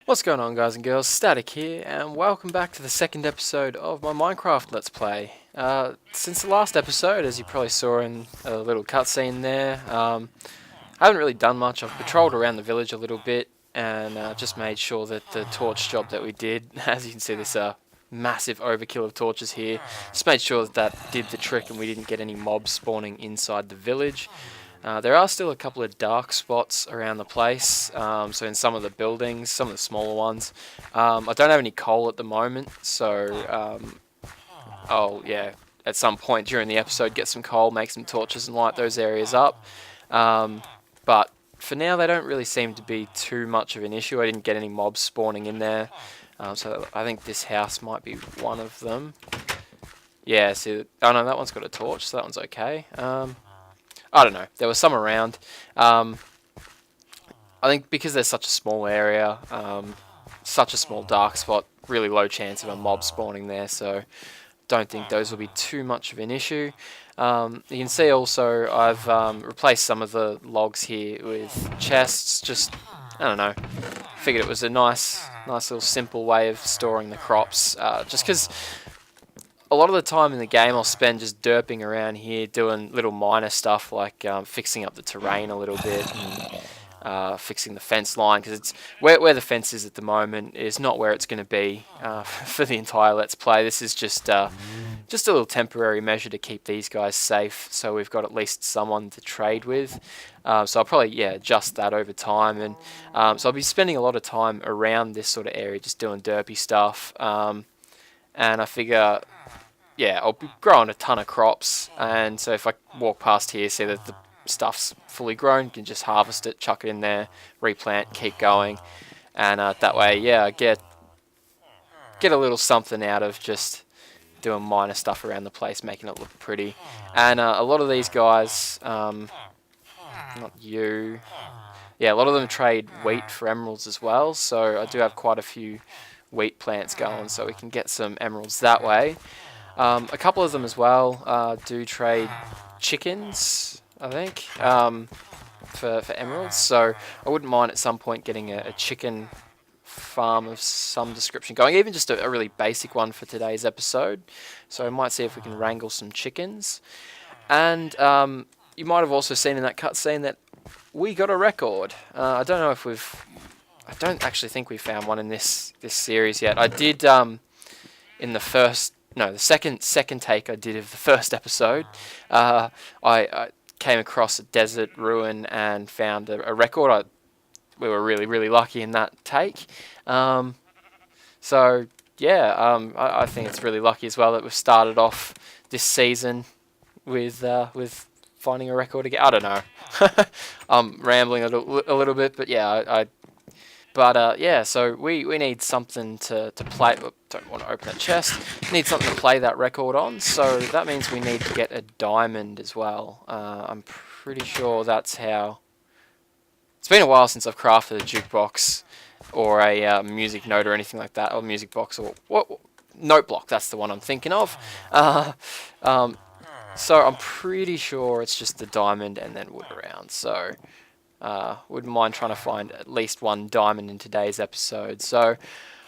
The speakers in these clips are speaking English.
What's going on, guys and girls? Static here, and welcome back to the second episode of my Minecraft Let's Play. Since the last episode, as you probably saw in a little cutscene there, I haven't really done much. I've patrolled around the village a little bit, and just made sure that the torch job that we did, as you can see this massive overkill of torches here, just made sure that that did the trick and we didn't get any mobs spawning inside the village. There are still a couple of dark spots around the place, so in some of the buildings, some of the smaller ones. I don't have any coal at the moment, so I'll, at some point during the episode get some coal, make some torches and light those areas up. But for now they don't really seem to be too much of an issue. I didn't get any mobs spawning in there, so I think this house might be one of them. Yeah, see, oh no, that one's got a torch, so that one's okay. I don't know, there was some around. I think because there's such a small area, such a small dark spot, really low chance of a mob spawning there, so don't think those will be too much of an issue. You can see also I've replaced some of the logs here with chests, just, I don't know, figured it was a nice little simple way of storing the crops, just because a lot of the time in the game I'll spend just derping around here doing little minor stuff like fixing up the terrain a little bit and fixing the fence line, because it's where the fence is at the moment is not where it's going to be for the entire Let's Play. This is just a little temporary measure to keep these guys safe, so we've got at least someone to trade with. So I'll probably adjust that over time, and so I'll be spending a lot of time around this sort of area just doing derpy stuff, and I figure, I'll be growing a ton of crops, and so if I walk past here, see that the stuff's fully grown, you can just harvest it, chuck it in there, replant, keep going, and that way, I get a little something out of just doing minor stuff around the place, making it look pretty. And a lot of these guys, not you, a lot of them trade wheat for emeralds as well, so I do have quite a few wheat plants going, so we can get some emeralds that way. A couple of them as well do trade chickens, I think, for emeralds, so I wouldn't mind at some point getting a chicken farm of some description going, even just a really basic one for today's episode. So I might see if we can wrangle some chickens. And you might have also seen in that cutscene that we got a record. I don't know if I don't actually think we found one in this series yet. I did in the second take I did of the first episode. I came across a desert ruin and found a record. We were really lucky in that take. So yeah, I think it's really lucky as well that we've started off this season with finding a record again. I don't know. I'm rambling a little bit, but yeah, yeah, so we need something to play. Don't want to open that chest. Need something to play that record on. So that means we need to get a diamond as well. I'm pretty sure that's how. It's been a while since I've crafted a jukebox or a music note or anything like that, or music box or what note block. That's the one I'm thinking of. Uh, um, so I'm pretty sure it's just the diamond and then wood around. So wouldn't mind trying to find at least one diamond in today's episode. So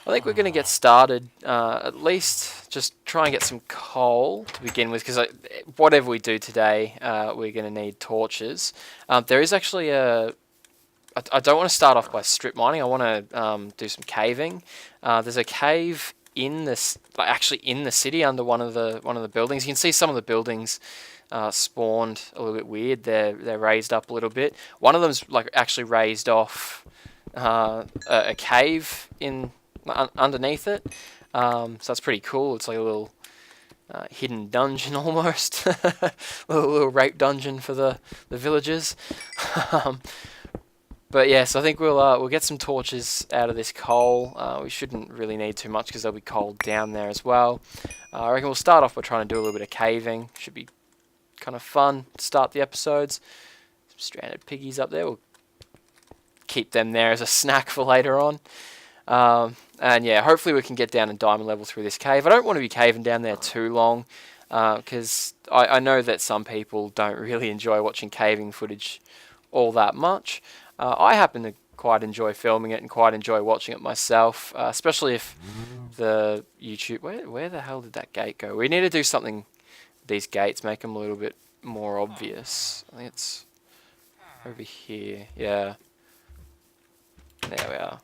I think we're going to get started. At least just try and get some coal to begin with, because whatever we do today, we're going to need torches. There is actually I don't want to start off by strip mining. I want to do some caving. There's a cave in this, actually in the city, under one of the buildings. You can see some of the buildings spawned a little bit weird. They're raised up a little bit. One of them's like actually raised off a cave in underneath it. So that's pretty cool. It's like a little hidden dungeon almost, little rape dungeon for the villagers. But yes, I think we'll get some torches out of this coal. We shouldn't really need too much because there'll be coal down there as well. I reckon we'll start off by trying to do a little bit of caving. Should be kind of fun to start the episodes. Some stranded piggies up there. We'll keep them there as a snack for later on. And yeah, hopefully we can get down to diamond level through this cave. I don't want to be caving down there too long because I know that some people don't really enjoy watching caving footage all that much. I happen to quite enjoy filming it and quite enjoy watching it myself, especially if the YouTube... Where the hell did that gate go? We need to do something with these gates, make them a little bit more obvious. I think it's over here. Yeah. There we are.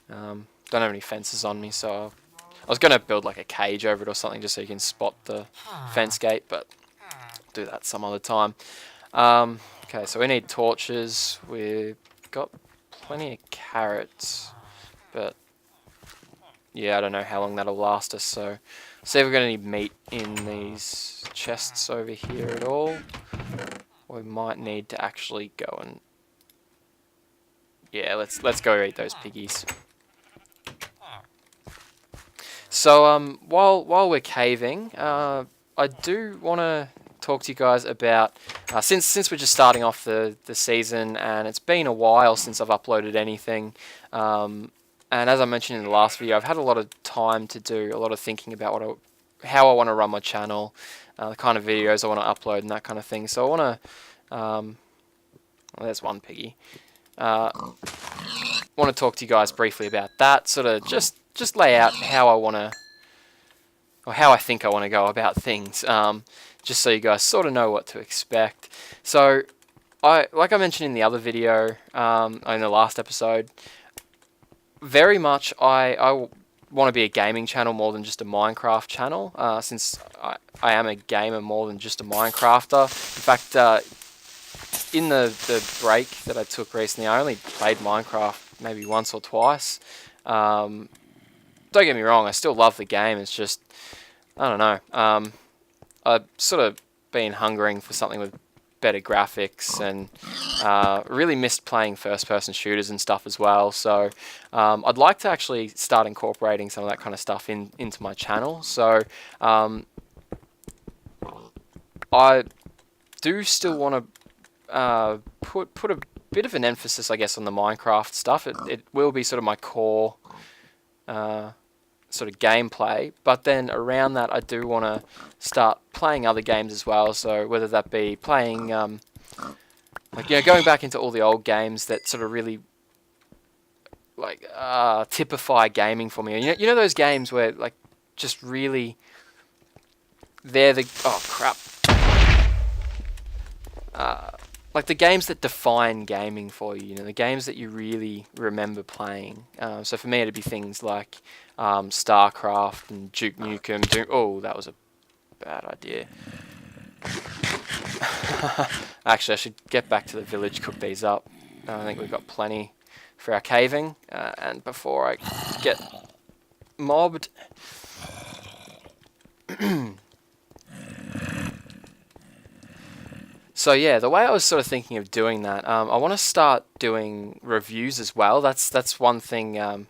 Don't have any fences on me, so I was going to build like a cage over it or something just so you can spot the fence gate, but I'll do that some other time. Okay, so we need torches. We've got plenty of carrots, but yeah, I don't know how long that'll last us. So, see if we're going to need meat in these chests over here at all. We might need to actually go and yeah, let's go eat those piggies. So while we're caving, I do want to talk to you guys about since we're just starting off the season and it's been a while since I've uploaded anything, and as I mentioned in the last video, I've had a lot of time to do a lot of thinking about how I want to run my channel, the kind of videos I want to upload and that kind of thing. So I want to well, there's one piggy. Want to talk to you guys briefly about that, sort of just lay out how I want to, or how I think I want to go about things, just so you guys sort of know what to expect. So, like I mentioned in the other video, in the last episode, very much I want to be a gaming channel more than just a Minecraft channel, since I am a gamer more than just a Minecrafter. In fact, in the break that I took recently, I only played Minecraft maybe once or twice. Don't get me wrong, I still love the game. It's just, I don't know. I've sort of been hungering for something with better graphics, and really missed playing first-person shooters and stuff as well. So I'd like to actually start incorporating some of that kind of stuff into my channel. So I do still want to put a bit of an emphasis, I guess, on the Minecraft stuff. It will be sort of my core sort of gameplay, but then around that I do want to start playing other games as well. So whether that be playing like, you know, going back into all the old games that sort of really like typify gaming for me. You know those games where like just really they're the oh crap. Like the games that define gaming for you, the games that you really remember playing. So for me, it'd be things like StarCraft and Duke Nukem. Oh, that was a bad idea. Actually, I should get back to the village, cook these up. I think we've got plenty for our caving. And before I get mobbed. So yeah, the way I was sort of thinking of doing that, I want to start doing reviews as well. That's one thing.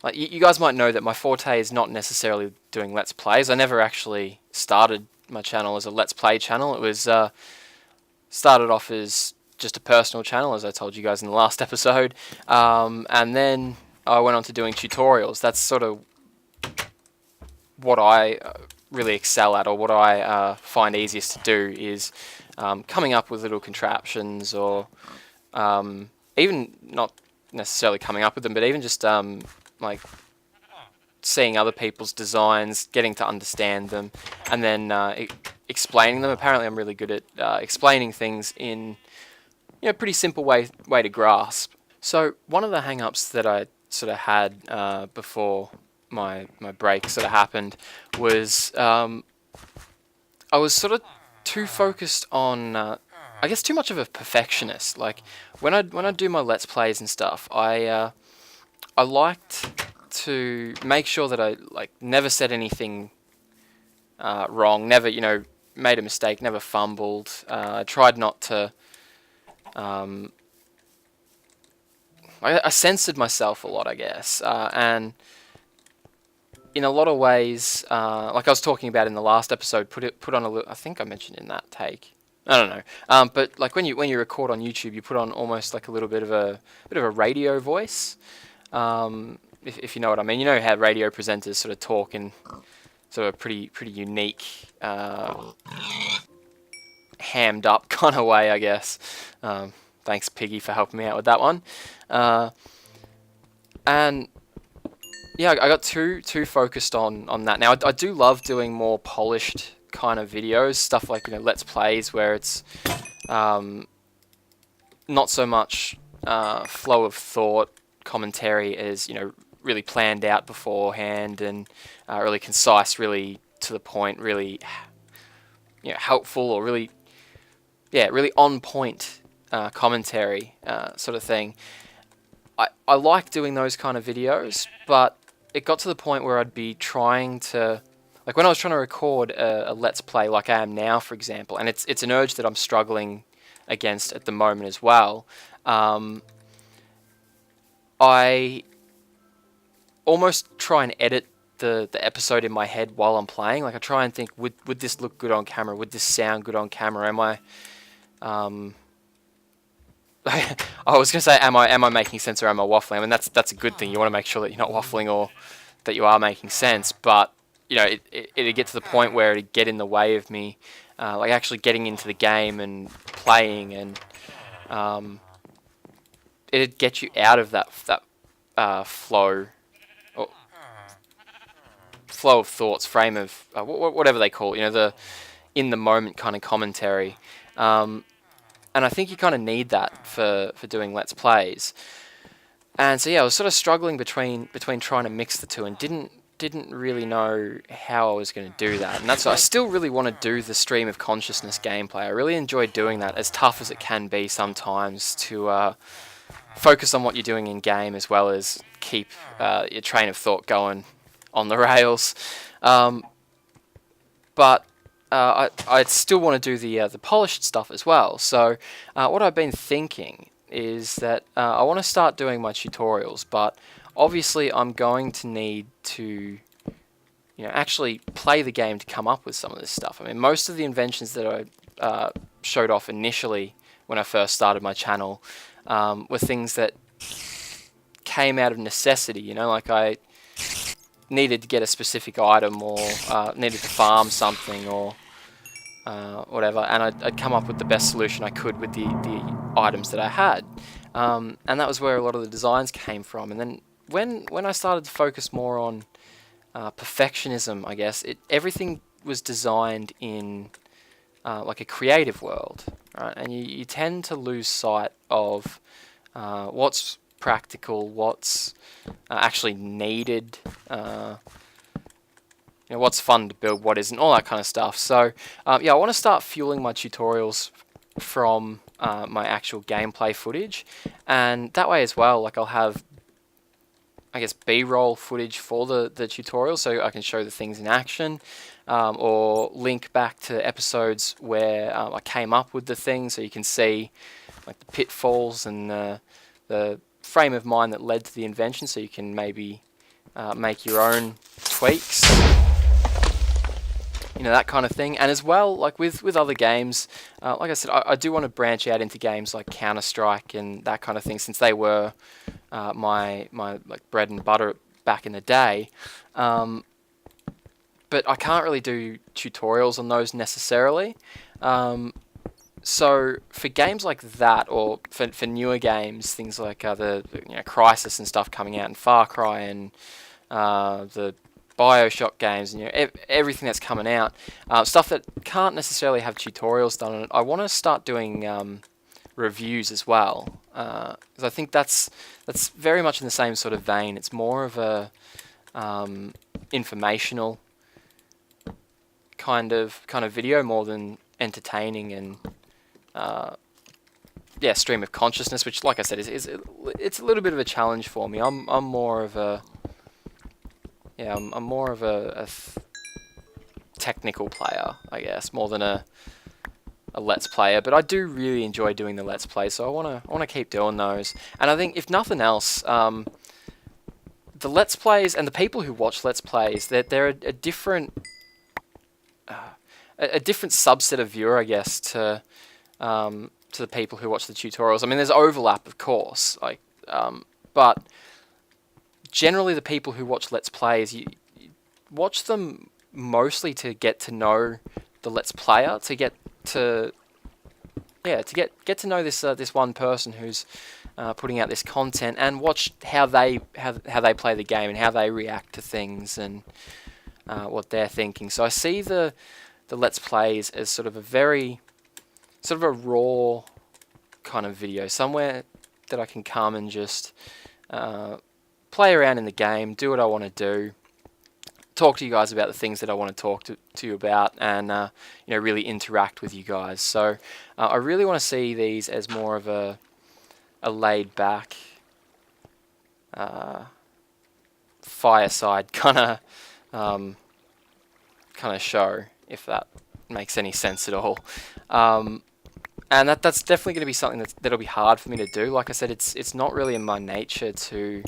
Like you guys might know that my forte is not necessarily doing Let's Plays. I never actually started my channel as a Let's Play channel. It was started off as just a personal channel, as I told you guys in the last episode, and then I went on to doing tutorials. That's sort of what I really excel at, or what I find easiest to do, is coming up with little contraptions, or even not necessarily coming up with them, but even just like seeing other people's designs, getting to understand them, and then explaining them. Apparently I'm really good at explaining things in pretty simple way to grasp. So one of the hang-ups that I sort of had before my break sort of happened was I was sort of too focused on I guess too much of a perfectionist. Like when I do my Let's Plays and stuff, I liked to make sure that I never said anything wrong, never made a mistake, never fumbled. I tried not to. I censored myself a lot, I guess, and in a lot of ways, like I was talking about in the last episode, put on a little. I think I mentioned in that take. I don't know, but like when you record on YouTube, you put on almost like a little bit of a radio voice. If you know what I mean, you know how radio presenters sort of talk in sort of a pretty unique, hammed up kind of way, I guess. Thanks, Piggy, for helping me out with that one. And yeah, I got too focused on that. Now I do love doing more polished kind of videos, stuff like Let's Plays, where it's not so much flow of thought commentary as really planned out beforehand, and really concise, really to the point, really helpful, or really on point commentary sort of thing. I like doing those kind of videos, but it got to the point where I'd be trying to, like when I was trying to record a Let's Play like I am now, for example, and it's an urge that I'm struggling against at the moment as well. I almost try and edit the episode in my head while I'm playing. Like I try and think, would this look good on camera? Would this sound good on camera? Am I I was gonna say, am I making sense, or am I waffling? I mean, that's a good thing. You want to make sure that you're not waffling, or that you are making sense. But it'd get to the point where it'd get in the way of me, like actually getting into the game and playing, and it'd get you out of that flow, or flow of thoughts, frame of whatever they call it, the in the moment kind of commentary. And I think you kind of need that for doing Let's Plays. And so yeah, I was sort of struggling between trying to mix the two, and didn't really know how I was going to do that. And that's why I still really want to do the stream of consciousness gameplay. I really enjoy doing that, as tough as it can be sometimes to focus on what you're doing in game, as well as keep your train of thought going on the rails. But I still want to do the polished stuff as well. So what I've been thinking is that I want to start doing my tutorials, but obviously I'm going to need to actually play the game to come up with some of this stuff. I mean, most of the inventions that I showed off initially when I first started my channel were things that came out of necessity. Like I needed to get a specific item, or needed to farm something, or whatever, and I'd come up with the best solution I could with the items that I had, and that was where a lot of the designs came from. And then when I started to focus more on perfectionism, I guess everything was designed in like a creative world, right? And you tend to lose sight of what's practical, what's actually needed, what's fun to build, what isn't, all that kind of stuff. So yeah, I want to start fueling my tutorials from my actual gameplay footage, and that way as well, like I'll have, I guess, B-roll footage for the tutorial, so I can show the things in action, or link back to episodes where I came up with the thing, so you can see like the pitfalls and the frame of mind that led to the invention, so you can maybe make your own tweaks, that kind of thing. And as well, like with other games, like I said, I do want to branch out into games like Counter-Strike and that kind of thing, since they were my like bread and butter back in the day. But I can't really do tutorials on those necessarily. So for games like that, or for newer games, things like the Crysis and stuff coming out, and Far Cry and the BioShock games, and everything that's coming out, stuff that can't necessarily have tutorials done on it, I want to start doing reviews as well, because I think that's very much in the same sort of vein. It's more of a informational kind of video, more than entertaining and stream of consciousness, which, like I said, it's a little bit of a challenge for me. I'm more of a technical player, I guess, more than a Let's Player. But I do really enjoy doing the Let's Play, so I wanna keep doing those. And I think, if nothing else, the Let's Plays and the people who watch Let's Plays, they're a different subset of viewer, I guess, to the people who watch the tutorials. I mean, there's overlap, of course, like, but generally the people who watch Let's Plays, you watch them mostly to get to know the Let's Player, to get to know this one person who's putting out this content, and watch how they play the game and how they react to things, and what they're thinking. So I see the Let's Plays as sort of a raw kind of video, somewhere that I can come and just play around in the game, do what I want to do, talk to you guys about the things that I want to talk to you about, and really interact with you guys. So I really want to see these as more of a laid back fireside kind of show, if that makes any sense at all. And that's definitely going to be something that'll be hard for me to do. Like I said, it's not really in my nature to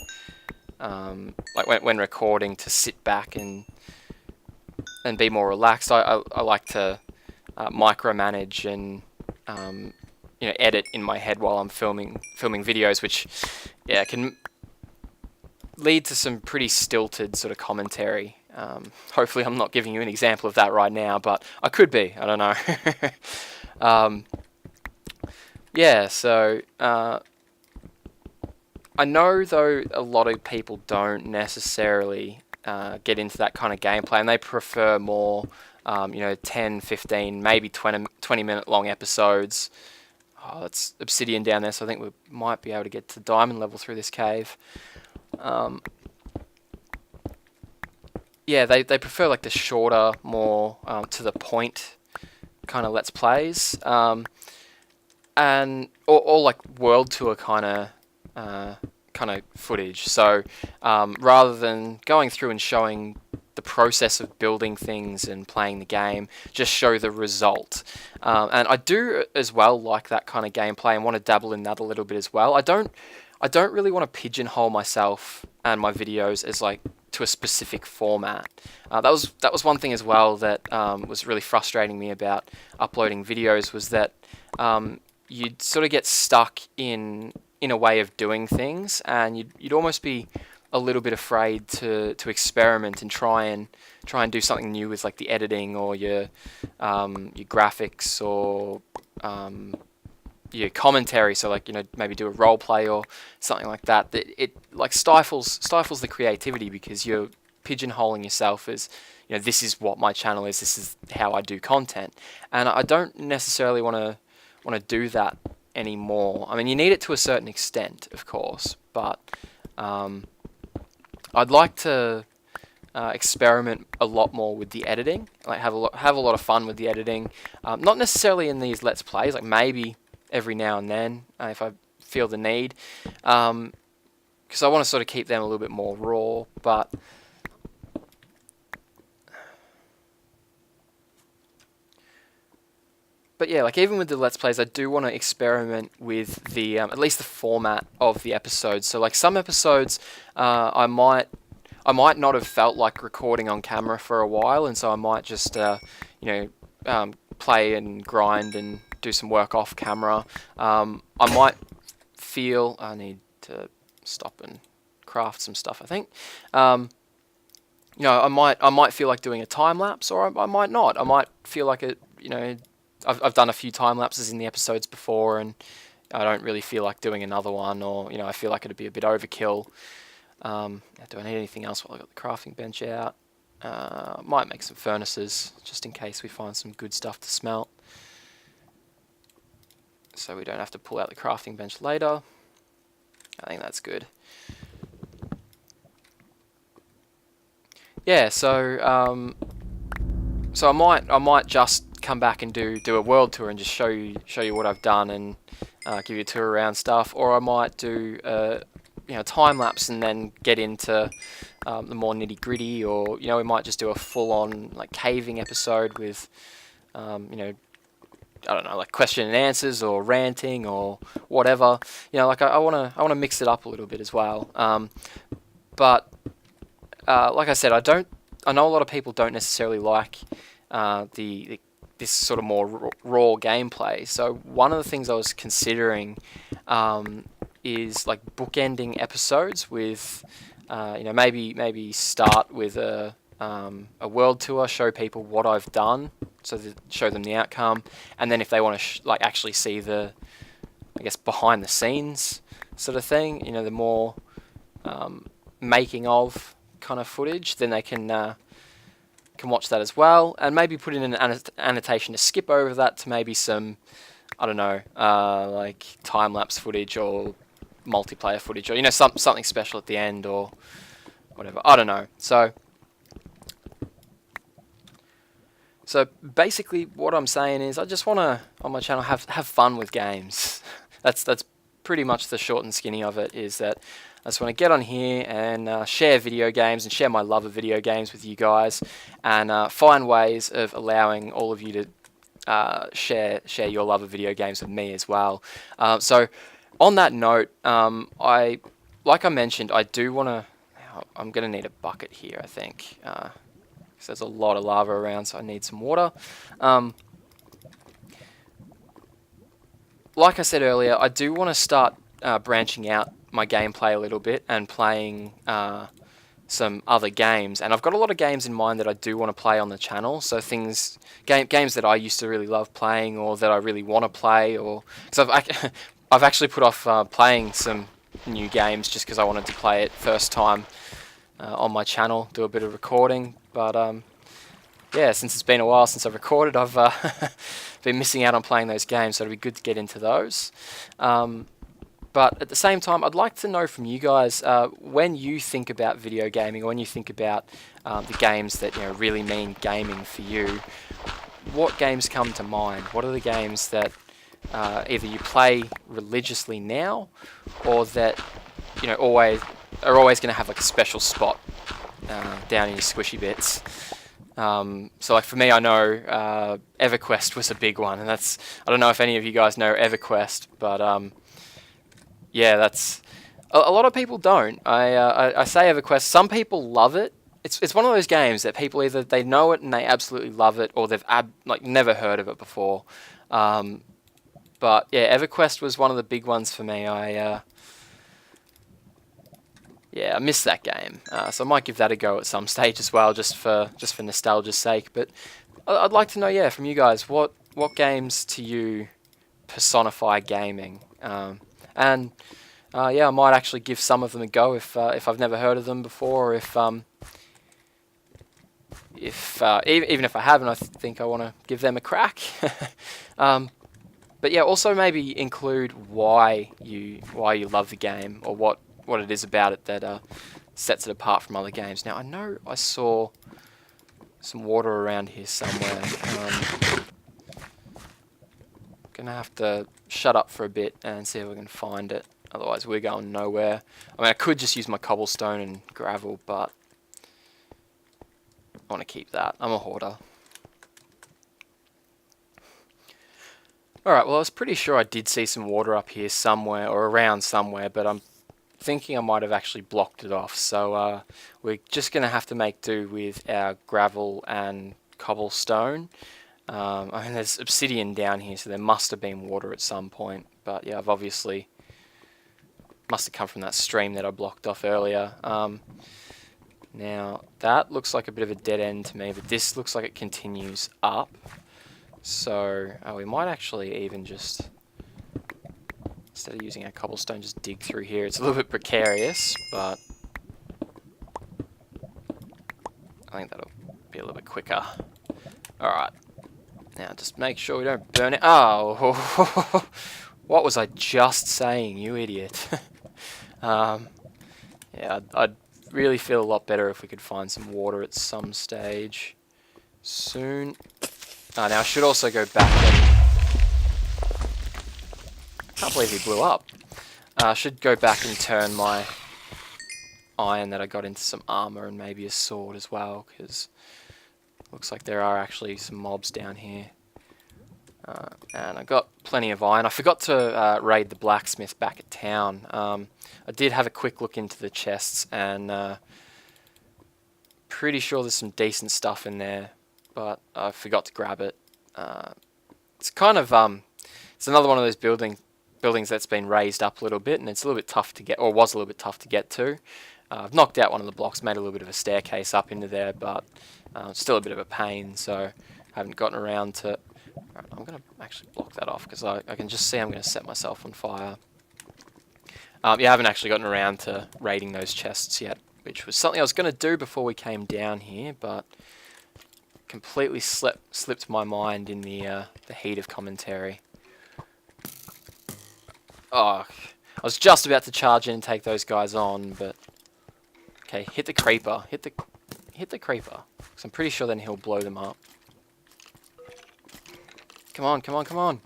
like when recording, to sit back and be more relaxed. I like to micromanage and edit in my head while I'm filming videos, which can lead to some pretty stilted sort of commentary. Hopefully I'm not giving you an example of that right now, but I could be. I don't know. So I know, though, a lot of people don't necessarily get into that kind of gameplay, and they prefer more 10, 15, maybe 20 minute long episodes. Oh, that's obsidian down there, so I think we might be able to get to diamond level through this cave. They prefer like the shorter, more to the point kind of Let's Plays, and or like world tour kind of footage. So rather than going through and showing the process of building things and playing the game, just show the result. And I do as well like that kind of gameplay and want to dabble in that a little bit as well. I don't really want to pigeonhole myself and my videos as like to a specific format. That was one thing as well that was really frustrating me about uploading videos, was that you'd sort of get stuck in a way of doing things, and you'd almost be a little bit afraid to experiment and try and do something new with like the editing or your graphics or your commentary. So like maybe do a role play or something like that. It like stifles the creativity, because you're pigeonholing yourself as this is what my channel is, this is how I do content, and I don't necessarily want to do that anymore. I mean, you need it to a certain extent, of course, but I'd like to experiment a lot more with the editing, like have a lot of fun with the editing. Not necessarily in these Let's Plays, like maybe every now and then if I feel the need. because I want to sort of keep them a little bit more raw, but yeah, like even with the Let's Plays, I do want to experiment with the at least the format of the episodes. So like some episodes, I might not have felt like recording on camera for a while, and so I might just play and grind and do some work off camera. I might feel I need to stop and craft some stuff, I think. I might feel like doing a time lapse, or I might not. I might feel like it. I've done a few time lapses in the episodes before, and I don't really feel like doing another one, or I feel like it'd be a bit overkill. Do I need anything else while I got the crafting bench out? Might make some furnaces just in case we find some good stuff to smelt, so we don't have to pull out the crafting bench later. I think that's good. Yeah, so I might just come back and do a world tour and just show you what I've done, and give you a tour around stuff, or I might do time lapse and then get into the more nitty gritty, or we might just do a full on like caving episode with I don't know, like question and answers or ranting or whatever. Like I want to mix it up a little bit as well. But like I said, I know a lot of people don't necessarily like this sort of more raw gameplay. So one of the things I was considering is like bookending episodes with, maybe start with a world tour, show people what I've done, so that show them the outcome, and then if they want to actually see the, I guess, behind the scenes sort of thing, the more making of kind of footage, then they can watch that as well, and maybe put in an annotation to skip over that to maybe some, I don't know, like time-lapse footage or multiplayer footage, or something special at the end or whatever. I don't know. So basically, what I'm saying is, I just want to, on my channel, have fun with games. That's pretty much the short and skinny of it. Is that I just want to get on here and share video games and share my love of video games with you guys, and find ways of allowing all of you to share your love of video games with me as well. So on that note, like I mentioned, I do want to. I'm going to need a bucket here, I think. Because there's a lot of lava around, so I need some water. Like I said earlier, I do want to start branching out my gameplay a little bit and playing some other games. And I've got a lot of games in mind that I do want to play on the channel. So games that I used to really love playing, or that I really want to play, or because I've actually put off playing some new games just because I wanted to play it first time on my channel, do a bit of recording. But yeah, since it's been a while since I've recorded, I've been missing out on playing those games, so it'd be good to get into those. But at the same time, I'd like to know from you guys, when you think about video gaming, or when you think about the games that really mean gaming for you, what games come to mind? What are the games that either you play religiously now, or that always going to have like a special spot down in your squishy bits? So like for me, I know EverQuest was a big one, and I don't know if any of you guys know EverQuest, but yeah, that's a lot of people don't. I say EverQuest. Some people love it. It's one of those games that people either they know it and they absolutely love it, or they've never heard of it before. But yeah, EverQuest was one of the big ones for me. I missed that game, so I might give that a go at some stage as well, just for nostalgia's sake. But I'd like to know, from you guys, what games to you personify gaming, and I might actually give some of them a go if I've never heard of them before, or even if I haven't, I think I want to give them a crack. But yeah, also maybe include why you love the game, or what it is about it that sets it apart from other games. Now, I know I saw some water around here somewhere. Gonna have to shut up for a bit and see if I can find it. Otherwise we're going nowhere. I mean, I could just use my cobblestone and gravel, but I want to keep that. I'm a hoarder. Alright, well I was pretty sure I did see some water up here somewhere, or around somewhere, but I'm thinking I might have actually blocked it off. So we're just going to have to make do with our gravel and cobblestone. I mean, there's obsidian down here, so there must have been water at some point. But yeah, I've obviously must have come from that stream that I blocked off earlier. Now that looks like a bit of a dead end to me, but this looks like it continues up. So we might actually even just, instead of using our cobblestone, just dig through here. It's a little bit precarious, but I think that'll be a little bit quicker. Alright. Now just make sure we don't burn it. Oh! What was I just saying, you idiot? Yeah, I'd really feel a lot better if we could find some water at some stage soon. Now I should also go back and... I can't believe he blew up. I should go back and turn my iron that I got into some armor and maybe a sword as well, because looks like there are actually some mobs down here. And I got plenty of iron. I forgot to raid the blacksmith back at town. I did have a quick look into the chests, and pretty sure there's some decent stuff in there, but I forgot to grab it. It's kind of it's another one of those buildings that's been raised up a little bit, and it's a little bit tough to get, or was a little bit tough to get to. I've knocked out one of the blocks, made a little bit of a staircase up into there, but still a bit of a pain, so haven't gotten around to... Right, I'm going to actually block that off, because I can just see I'm going to set myself on fire. Yeah, I haven't actually gotten around to raiding those chests yet, which was something I was going to do before we came down here, but completely slipped my mind in the heat of commentary. Oh, I was just about to charge in and take those guys on, but... Okay, hit the creeper. Hit the creeper. Because I'm pretty sure then he'll blow them up. Come on, come on, come on.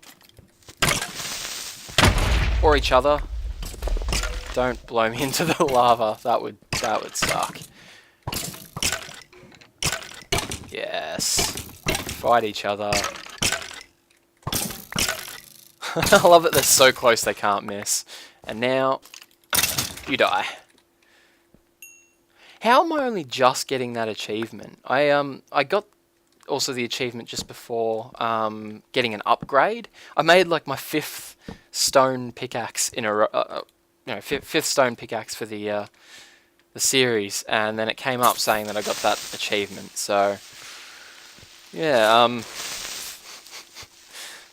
Or each other. Don't blow me into the lava. That would suck. Yes. Fight each other. I love that they're so close they can't miss. And now, you die. How am I only just getting that achievement? I got also the achievement just before getting an upgrade. I made like my 5th stone pickaxe in a fifth stone pickaxe for the series, and then it came up saying that I got that achievement. So yeah,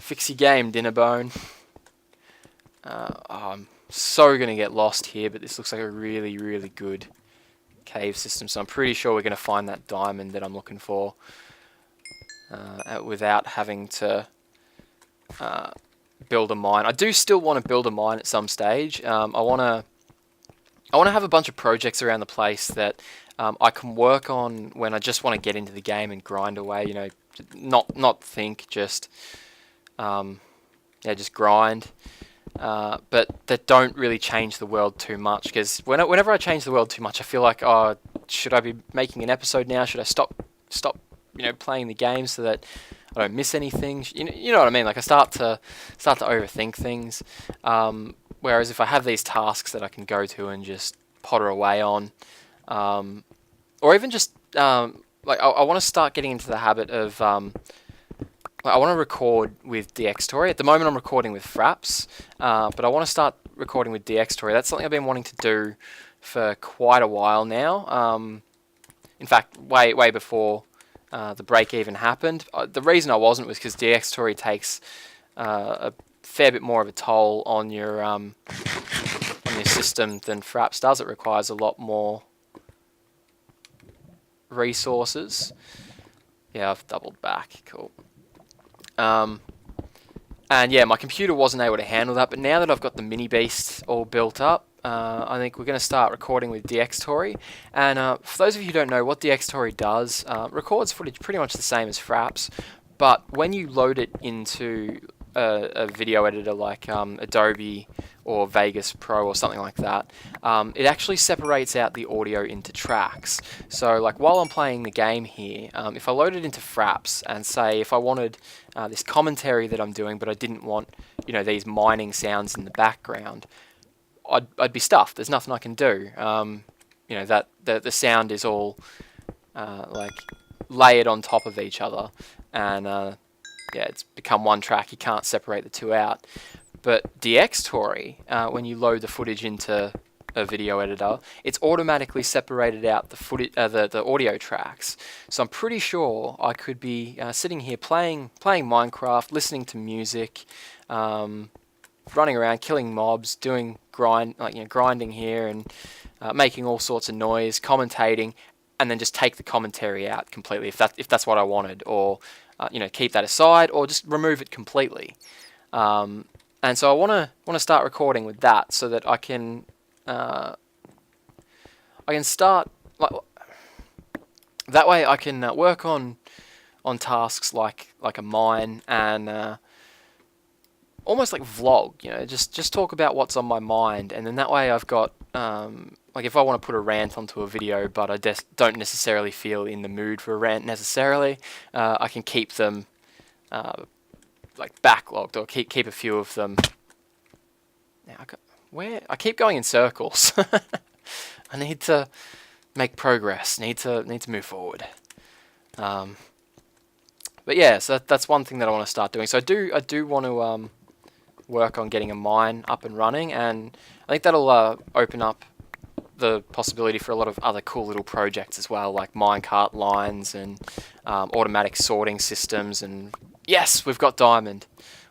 fix your game, Dinnerbone. I'm so gonna get lost here, but this looks like a really, really good cave system, so I'm pretty sure we're going to find that diamond that I'm looking for without having to build a mine. I do still want to build a mine at some stage. I want to have a bunch of projects around the place that I can work on when I just want to get into the game and grind away. You know, not think, just just grind. But that don't really change the world too much, because whenever I change the world too much, I feel like, oh, should I be making an episode now? Should I stop playing the game so that I don't miss anything? You know what I mean? Like, I start to overthink things. Whereas if I have these tasks that I can go to and just potter away on, or even just like I want to start getting into the habit of I want to record with DxTory. At the moment I'm recording with Fraps, but I want to start recording with DxTory. That's something I've been wanting to do for quite a while now. In fact, way before the break even happened. The reason I wasn't was because DxTory takes a fair bit more of a toll on your system than Fraps does. It requires a lot more resources. Yeah, I've doubled back. Cool. And yeah, my computer wasn't able to handle that, but now that I've got the mini beast all built up, I think we're going to start recording with DxTory. And for those of you who don't know what DxTory does, records footage pretty much the same as Fraps, but when you load it into a video editor like Adobe or Vegas Pro or something like that, it actually separates out the audio into tracks. So like while I'm playing the game here, if I load it into Fraps and say if I wanted this commentary that I'm doing, but I didn't want, you know, these mining sounds in the background, I'd be stuffed. There's nothing I can do. You know, that the sound is all like layered on top of each other, and yeah, it's become one track. You can't separate the two out. But DxTory, when you load the footage into a video editor, it's automatically separated out the footage, the audio tracks. So I'm pretty sure I could be sitting here playing Minecraft, listening to music, running around, killing mobs, doing grinding here, and making all sorts of noise, commentating, and then just take the commentary out completely if that's what I wanted, or you know, keep that aside, or just remove it completely. And so I want to start recording with that so that I can start like that way I can work on tasks like a mine, and almost like vlog, you know, just talk about what's on my mind, and then that way I've got like if I want to put a rant onto a video but I just don't necessarily feel in the mood for a rant necessarily, I can keep them like backlogged, or keep a few of them. Now I keep going in circles. I need to make progress. Need to move forward. But yeah, so that's one thing that I want to start doing. So I do want to work on getting a mine up and running, and I think that'll open up the possibility for a lot of other cool little projects as well, like minecart lines and automatic sorting systems. And yes, we've got diamond.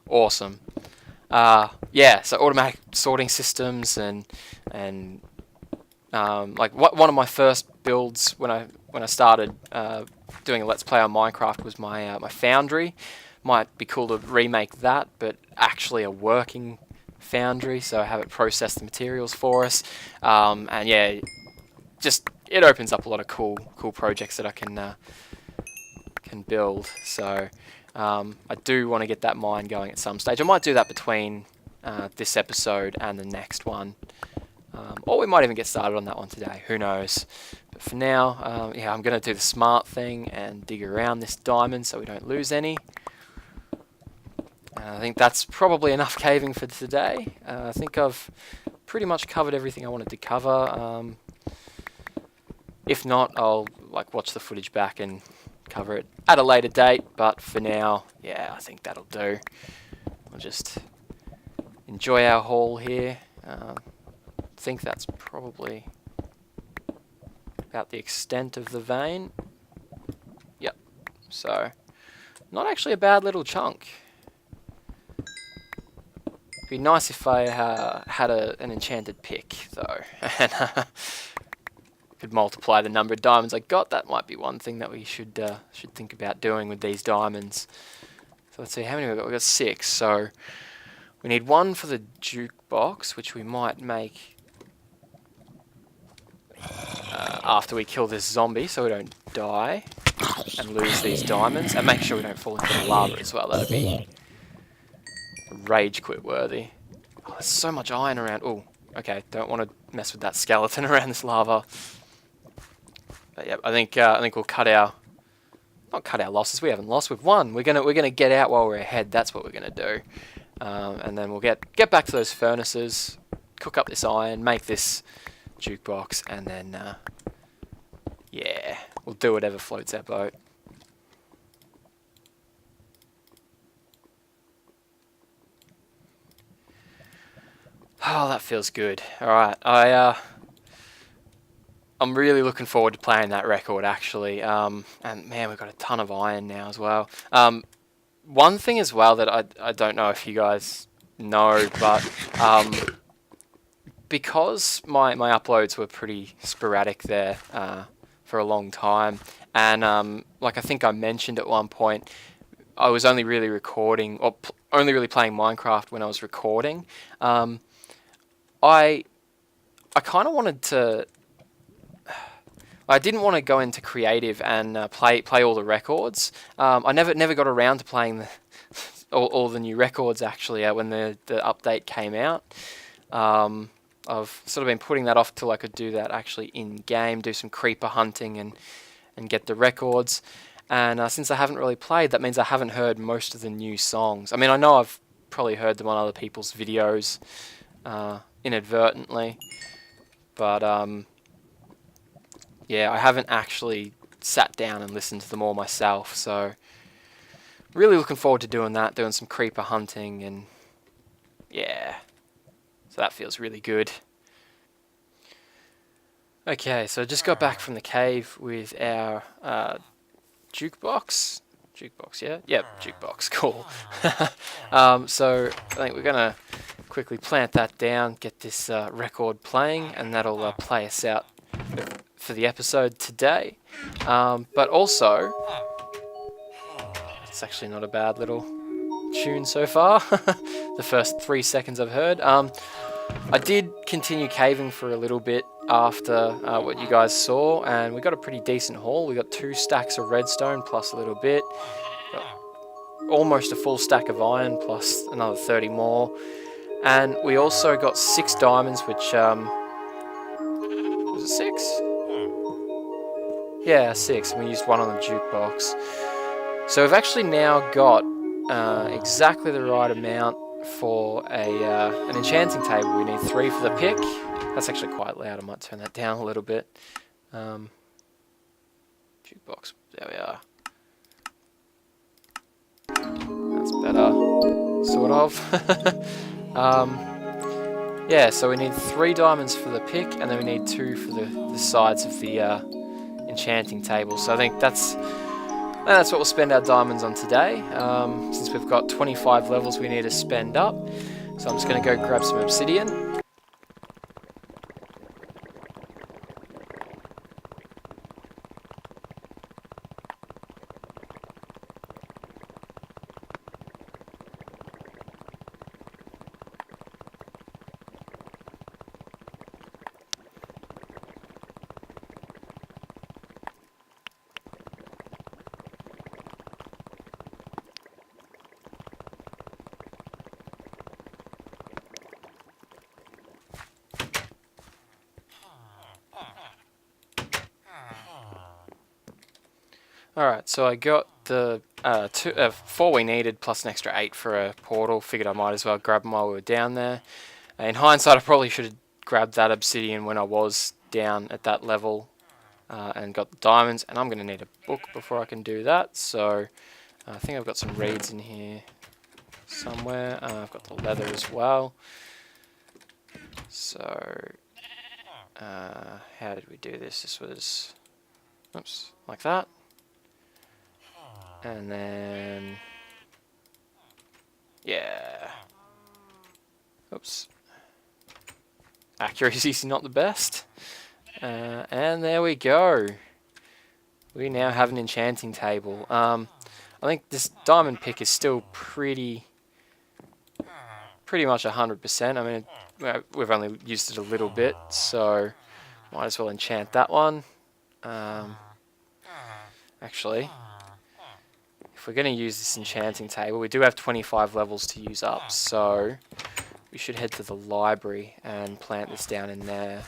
Awesome. Yeah, so automatic sorting systems, and like one of my first builds when I started doing a Let's Play on Minecraft was my my foundry. Might be cool to remake that, but actually a working foundry, so have it process the materials for us. And yeah, just it opens up a lot of cool projects that I can build. So I do want to get that mine going at some stage. I might do that between this episode and the next one, or we might even get started on that one today. Who knows? But for now, yeah, I'm going to do the smart thing and dig around this diamond so we don't lose any. I think that's probably enough caving for today. I think I've pretty much covered everything I wanted to cover. If not, I'll like watch the footage back and cover it at a later date. But for now, yeah, I think that'll do. We'll just enjoy our haul here. I think that's probably about the extent of the vein. Yep. So, not actually a bad little chunk. It'd be nice if I had an enchanted pick, though, and could multiply the number of diamonds I got. That might be one thing that we should think about doing with these diamonds. So let's see, how many we got? We got 6. So we need 1 for the jukebox, which we might make after we kill this zombie, so we don't die and lose these diamonds, and make sure we don't fall into the lava as well. That'd be rage quit worthy. Oh, there's so much iron around. Oh, okay, don't want to mess with that skeleton around this lava. But yeah, I think we'll not cut our losses. We haven't lost. We've won. We're gonna get out while we're ahead. That's what we're gonna do. And then we'll get back to those furnaces, cook up this iron, make this jukebox, and then yeah, we'll do whatever floats our boat. Oh, that feels good. Alright, I'm really looking forward to playing that record, actually. And man, we've got a ton of iron now as well. One thing as well that I don't know if you guys know, but because my uploads were pretty sporadic there for a long time, and like I think I mentioned at one point, I was only really recording, or only really playing Minecraft when I was recording. I kind of wanted to. I didn't want to go into creative and play all the records. I never got around to playing all the new records actually when the update came out. I've sort of been putting that off till I could do that actually in game, do some creeper hunting and get the records. And since I haven't really played, that means I haven't heard most of the new songs. I mean, I know I've probably heard them on other people's videos inadvertently, but yeah, I haven't actually sat down and listened to them all myself. So really looking forward to doing that, doing some creeper hunting, and yeah, so that feels really good. Okay, so I just got back from the cave with our jukebox. Jukebox, yeah? Yep, jukebox, cool. So I think we're going to quickly plant that down, get this record playing, and that'll play us out for the episode today. But also, it's actually not a bad little tune so far. The first 3 seconds I've heard. I did continue caving for a little bit after what you guys saw, and we got a pretty decent haul. We got 2 stacks of redstone plus a little bit, got almost a full stack of iron plus another 30 more, and we also got 6 diamonds, which was it 6? Yeah, 6. And we used 1 on the jukebox. So we've actually now got exactly the right amount for an enchanting table. We need 3 for the pick. That's actually quite loud. I might turn that down a little bit. Jukebox. There we are. That's better, sort of. Yeah, so we need 3 diamonds for the pick, and then we need 2 for the sides of the enchanting table. So I think that's what we'll spend our diamonds on today. Since we've got 25 levels we need to spend up. So I'm just going to go grab some obsidian. Alright, so I got the 4 we needed plus an extra 8 for a portal. Figured I might as well grab them while we were down there. In hindsight, I probably should have grabbed that obsidian when I was down at that level and got the diamonds. And I'm going to need a book before I can do that. So I think I've got some reeds in here somewhere. I've got the leather as well. So how did we do this? This was, oops, like that. And then, yeah, oops, accuracy's not the best, and there we go, we now have an enchanting table. I think this diamond pick is still pretty much 100%, I mean, we've only used it a little bit, so might as well enchant that one. Actually, if we're going to use this enchanting table, we do have 25 levels to use up, so we should head to the library and plant this down in there,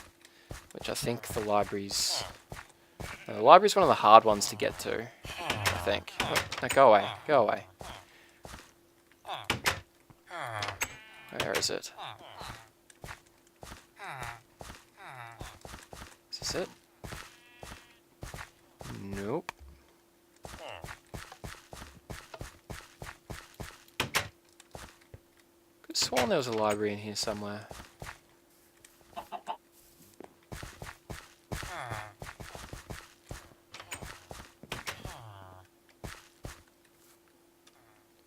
which I think the library's one of the hard ones to get to, I think. Oh, no, go away, go away. Where is it? Is this it? Nope. Could have sworn there was a library in here somewhere.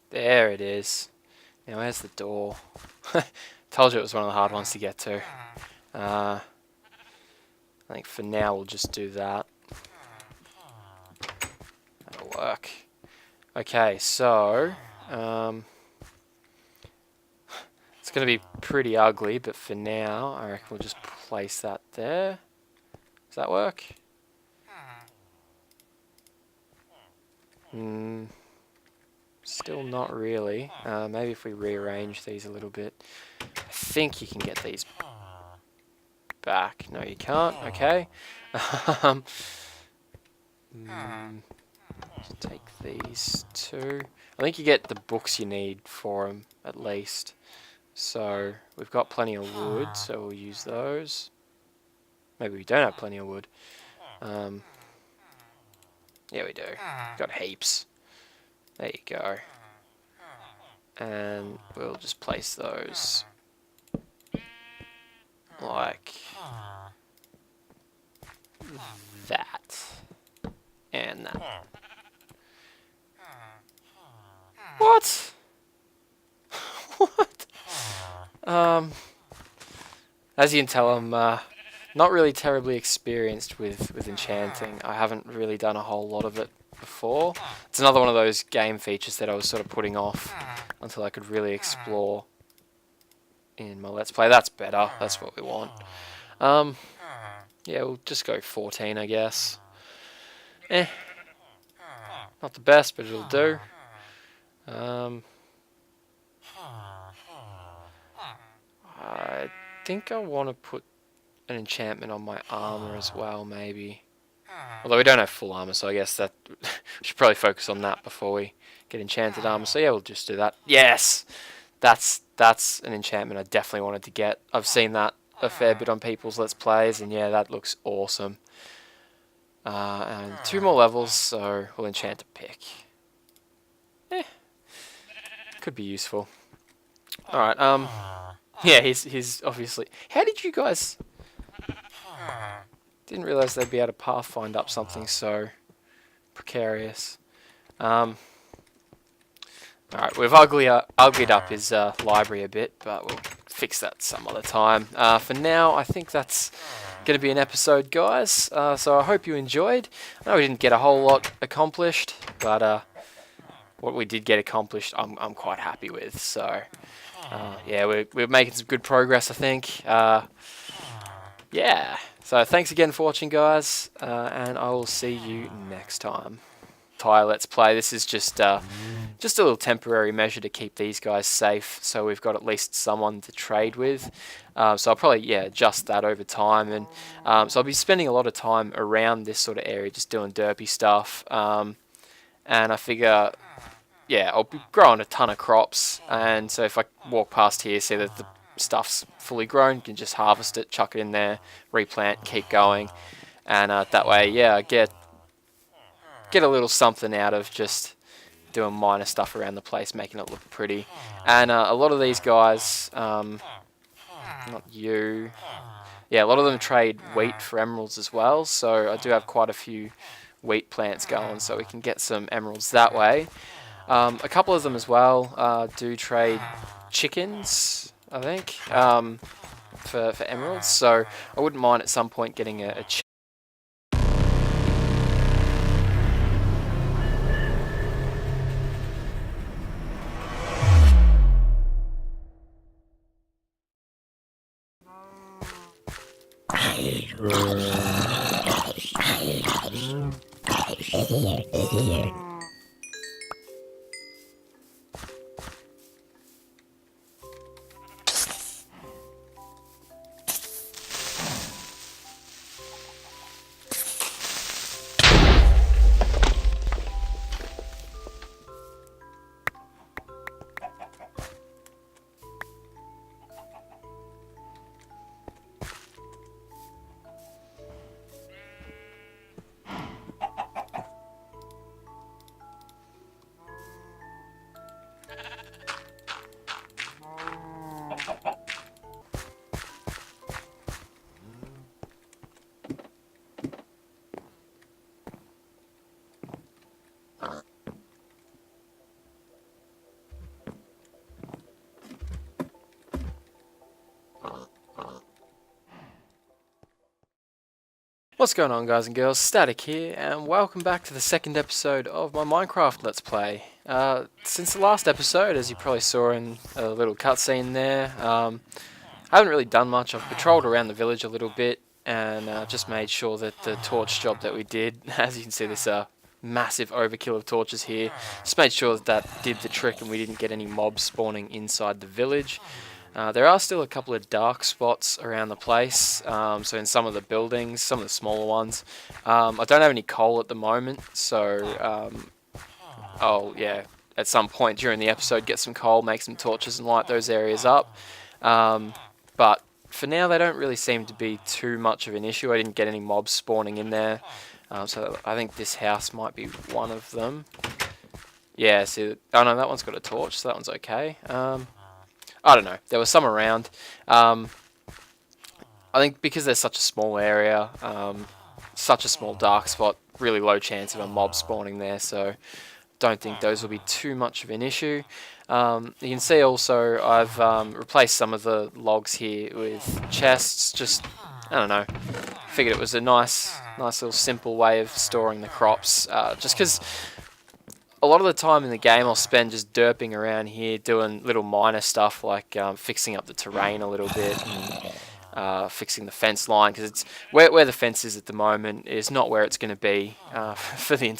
There it is. Now where's the door? Told you it was one of the hard ones to get to. I think for now we'll just do that. That'll work. Okay, so it's going to be pretty ugly, but for now I reckon we'll just place that there. Does that work? Still not really. Maybe if we rearrange these a little bit. I think you can get these back. No, you can't. Okay. Take these two. I think you get the books you need for them, at least. So, we've got plenty of wood, so we'll use those. Maybe we don't have plenty of wood. Yeah, we do. Got heaps. There you go. And we'll just place those like that. And that. What? What? As you can tell, I'm not really terribly experienced with enchanting. I haven't really done a whole lot of it before. It's another one of those game features that I was sort of putting off until I could really explore in my Let's Play. That's better. That's what we want. Yeah, we'll just go 14, I guess. Not the best, but it'll do. I think I want to put an enchantment on my armor as well, maybe. Although we don't have full armor, so I guess that we should probably focus on that before we get enchanted armor. So yeah, we'll just do that. Yes! That's an enchantment I definitely wanted to get. I've seen that a fair bit on people's Let's Plays, and yeah, that looks awesome. And 2 more levels, so we'll enchant a pick. Could be useful. Alright, yeah, he's obviously... How did you guys... Didn't realise they'd be able to pathfind up something so precarious. Alright, we've uglied up his library a bit, but we'll fix that some other time. For now, I think that's going to be an episode, guys. So I hope you enjoyed. I know we didn't get a whole lot accomplished, but what we did get accomplished, I'm quite happy with. So yeah, we're making some good progress, I think. Yeah. So thanks again for watching, guys, and I will see you next time. Let's Play. This is just a little temporary measure to keep these guys safe, so we've got at least someone to trade with. So I'll probably adjust that over time, and so I'll be spending a lot of time around this sort of area, just doing derpy stuff. And I figure, I'll be growing a ton of crops, and so if I walk past here, see that the stuff's fully grown, you can just harvest it, chuck it in there, replant, keep going, and that way, I get a little something out of just doing minor stuff around the place, making it look pretty. And a lot of these guys, not you, a lot of them trade wheat for emeralds as well, so I do have quite a few wheat plants going, so we can get some emeralds that way. A couple of them as well do trade chickens, I think, for emeralds, so I wouldn't mind at some point getting a chicken. What's going on, guys and girls? Static here, and welcome back to the second episode of my Minecraft Let's Play. Since the last episode, as you probably saw in a little cutscene there, I haven't really done much. I've patrolled around the village a little bit, and just made sure that the torch job that we did, as you can see this massive overkill of torches here. Just made sure that that did the trick and we didn't get any mobs spawning inside the village. There are still a couple of dark spots around the place, so in some of the buildings, some of the smaller ones. I don't have any coal at the moment, so I'll, yeah, at some point during the episode get some coal, make some torches and light those areas up. But for now they don't really seem to be too much of an issue. I didn't get any mobs spawning in there, so I think this house might be one of them. Yeah, see, oh no, that one's got a torch, so that one's okay. I don't know. There was some around. I think because there's such a small area, such a small dark spot, really low chance of a mob spawning there, so don't think those will be too much of an issue. You can see also I've replaced some of the logs here with chests. Just, I don't know, figured it was a nice little simple way of storing the crops, just because a lot of the time in the game I'll spend just derping around here doing little minor stuff like fixing up the terrain a little bit and fixing the fence line, because it's where the fence is at the moment is not where it's going to be for the